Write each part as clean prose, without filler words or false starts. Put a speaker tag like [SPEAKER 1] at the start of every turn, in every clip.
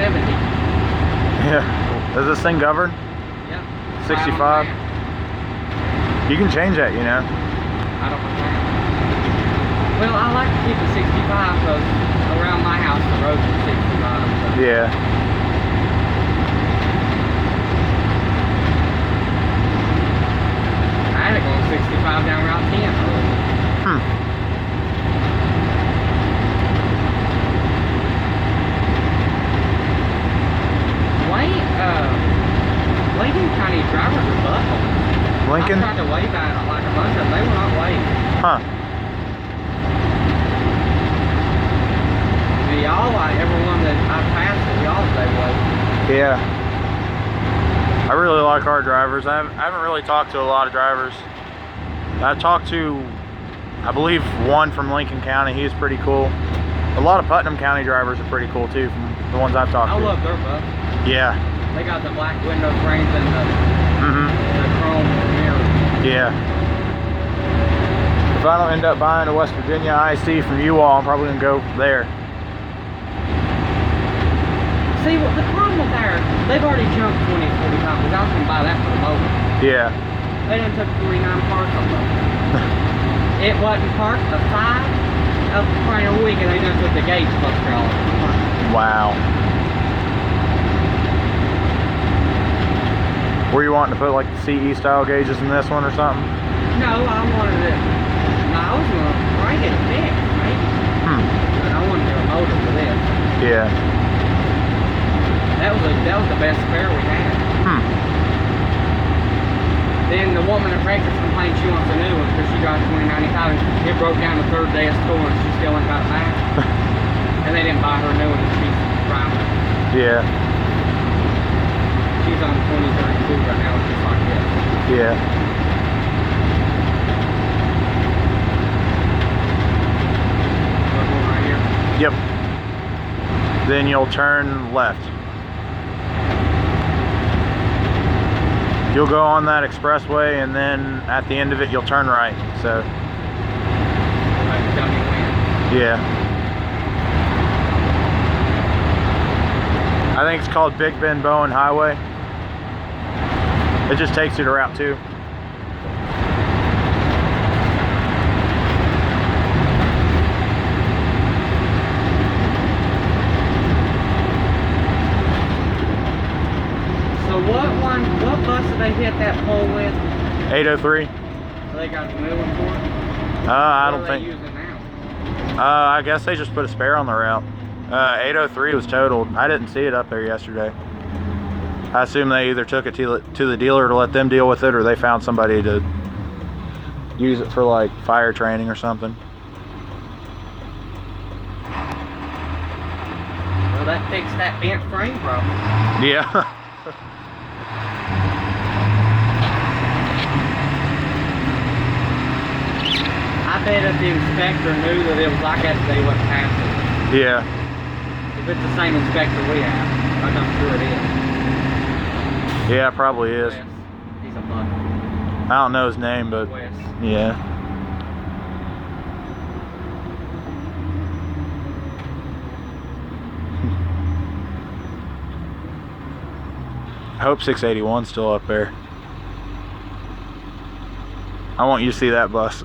[SPEAKER 1] 70.
[SPEAKER 2] Yeah. Is this thing governed?
[SPEAKER 1] Yep.
[SPEAKER 2] 65? You can change that, you know.
[SPEAKER 1] I don't know. Well, I like to keep it 65 because around my house the roads are 65. So.
[SPEAKER 2] Yeah.
[SPEAKER 1] I had it going 65 down Route 10. Lincoln County drivers are buttholes.
[SPEAKER 2] Lincoln?
[SPEAKER 1] I tried to wave at it like a bunch of them. They will not wave.
[SPEAKER 2] Huh.
[SPEAKER 1] Y'all, like everyone that I passed, y'all they wave.
[SPEAKER 2] Yeah. I really like our drivers. I haven't really talked to a lot of drivers. I talked to, I believe, one from Lincoln County. He's pretty cool. A lot of Putnam County drivers are pretty cool too, from the ones I've talked to.
[SPEAKER 1] I love their bus.
[SPEAKER 2] Yeah.
[SPEAKER 1] They got the black window frames and the chrome mirrors.
[SPEAKER 2] Yeah. If I don't end up buying a West Virginia IC from you all, I'm probably gonna go there.
[SPEAKER 1] See, what the problem with there, they've already jumped 20, 40 times. I was gonna buy that for the moment.
[SPEAKER 2] Yeah.
[SPEAKER 1] They done took 49 parts on them. It wasn't parked a 5 of a week, and they done took the gauge cluster off.
[SPEAKER 2] Wow. Were you wanting to put like the CE style gauges in this one or something?
[SPEAKER 1] No, I wanted it. No, I was gonna try to get it fixed, maybe. But I wanted to do a motor for this.
[SPEAKER 2] Yeah.
[SPEAKER 1] That was the best spare we had. Then the woman at practice complained she wants a new one because she got 2095. It broke down the third day of school and she still ain't got it back. And they didn't buy her a new one. She's driving.
[SPEAKER 2] Yeah.
[SPEAKER 1] She's on 2032 right now, just like this.
[SPEAKER 2] Yeah.
[SPEAKER 1] Right here.
[SPEAKER 2] Yep. Then you'll turn left. You'll go on that expressway, and then at the end of it, you'll turn right. So. Yeah. I think it's called Big Bend Bowen Highway. It just takes you to Route 2.
[SPEAKER 1] What bus did they hit that pole with?
[SPEAKER 2] 803.
[SPEAKER 1] So they got the new one for it?
[SPEAKER 2] I don't think.
[SPEAKER 1] What are they using now?
[SPEAKER 2] I guess they just put a spare on the route. 803 was totaled. I didn't see it up there yesterday. I assume they either took it to the dealer to let them deal with it, or they found somebody to use it for like fire training or something.
[SPEAKER 1] Well, that fixed that bent frame problem.
[SPEAKER 2] Yeah.
[SPEAKER 1] I bet if the inspector knew that it was like that, they wouldn't pass it.
[SPEAKER 2] Yeah.
[SPEAKER 1] If it's the same inspector we have, like I'm sure it is.
[SPEAKER 2] Yeah, it probably is.
[SPEAKER 1] Wes. He's a buck.
[SPEAKER 2] I don't know his name, but
[SPEAKER 1] Wes.
[SPEAKER 2] yeah. I hope 681's still up there. I want you to see that bus.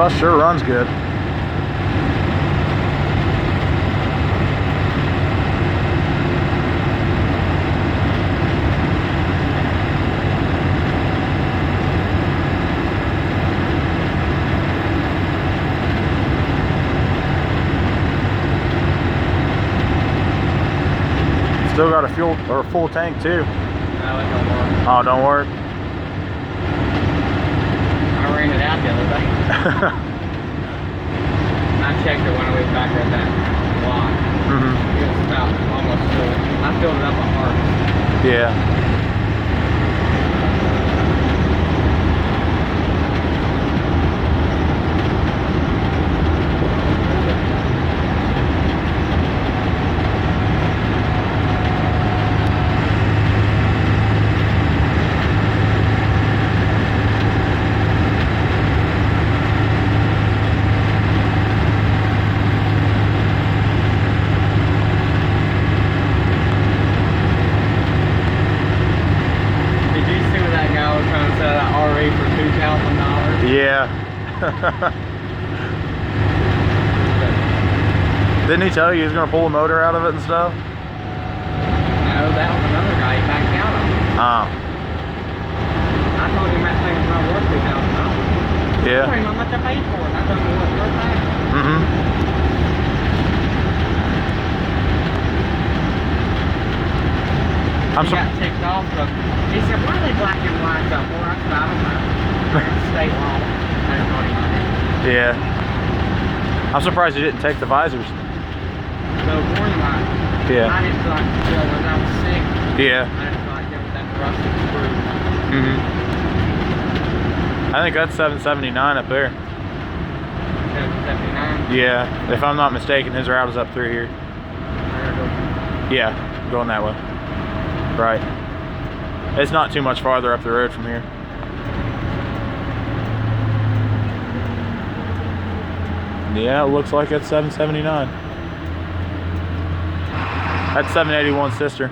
[SPEAKER 2] bus sure runs good. Still got a fuel or a full tank too.
[SPEAKER 1] No, it don't work.
[SPEAKER 2] Oh, don't work.
[SPEAKER 1] I ran it out the other day. I checked it when I was back at that lot.
[SPEAKER 2] Mm-hmm.
[SPEAKER 1] It was about almost full. I filled it up on harvest.
[SPEAKER 2] Yeah. Yeah. Didn't he tell you he was going to pull the motor out of it and stuff?
[SPEAKER 1] No, that was another guy. He backed out on it.
[SPEAKER 2] Oh.
[SPEAKER 1] I told him that thing was not worth $2,000.
[SPEAKER 2] Yeah.
[SPEAKER 1] I told him how much I paid for it. I told him it wasn't worth that.
[SPEAKER 2] Mm-hmm.
[SPEAKER 1] He got ticked off because he said, why are they blacking lights up for? I said, I don't know. It's state law. I didn't know anything.
[SPEAKER 2] Yeah. I'm surprised you didn't take the visors.
[SPEAKER 1] So warning light.
[SPEAKER 2] Yeah.
[SPEAKER 1] I didn't feel like when I was sick.
[SPEAKER 2] Yeah.
[SPEAKER 1] I didn't feel like there was that rusted screw.
[SPEAKER 2] Mm-hmm. I think that's 779 up there.
[SPEAKER 1] 779.
[SPEAKER 2] Yeah. If I'm not mistaken, his route is up through here. Yeah, going that way. Right. It's not too much farther up the road from here. Yeah, it looks like it's 779. That's 781's sister.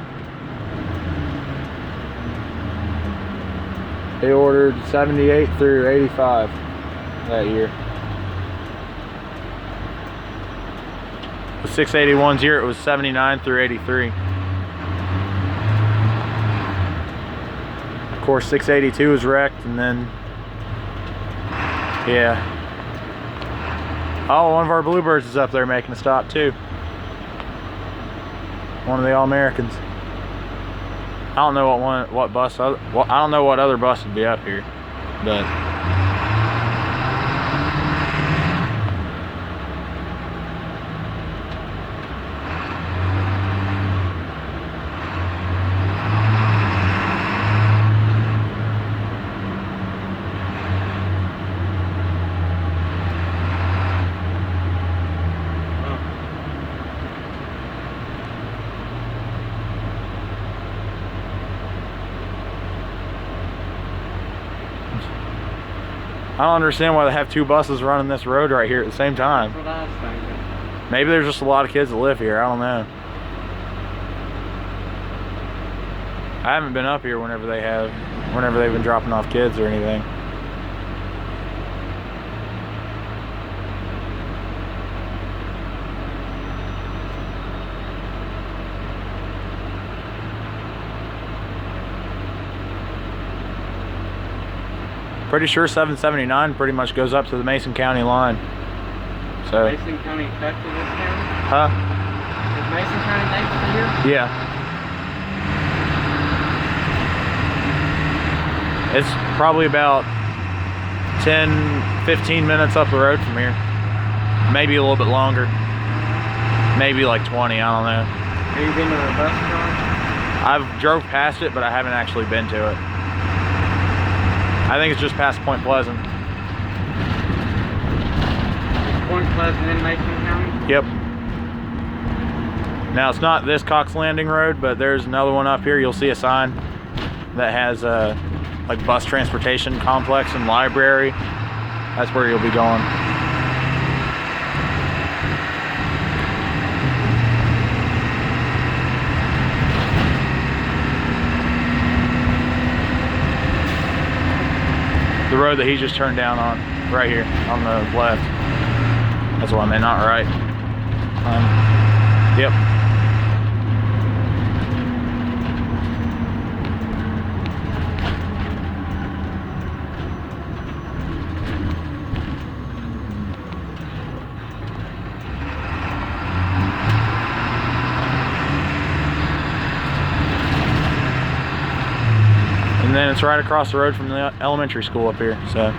[SPEAKER 2] They ordered 78 through 85 that year. With 681's year, it was 79 through 83. Of course, 682 was wrecked, and then, yeah. Oh, one of our Bluebirds is up there making a stop too. One of the All-Americans. I don't know what bus. I don't know what other bus would be up here, but. I don't understand why they have two buses running this road right here at the same time.
[SPEAKER 1] That's what I was thinking.
[SPEAKER 2] Maybe there's just a lot of kids that live here. I don't know. I haven't been up here whenever they've been dropping off kids or anything. Pretty sure 779 pretty much goes up to the Mason County line. So.
[SPEAKER 1] Mason County touches this county?
[SPEAKER 2] Huh?
[SPEAKER 1] Is Mason County next to here?
[SPEAKER 2] Yeah. It's probably about 10-15 minutes up the road from here. Maybe a little bit longer. Maybe like 20, I don't know.
[SPEAKER 1] Have you been to the bus stop?
[SPEAKER 2] I've drove past it, but I haven't actually been to it. I think it's just past Point Pleasant.
[SPEAKER 1] Is Point Pleasant in Mason County?
[SPEAKER 2] Yep. Now it's not this Cox Landing Road, but there's another one up here. You'll see a sign that has like bus transportation complex and library. That's where you'll be going. The road that he just turned down on. right here on the left. That's what I meant, not right. Yep. And then it's right across the road from the elementary school up here, so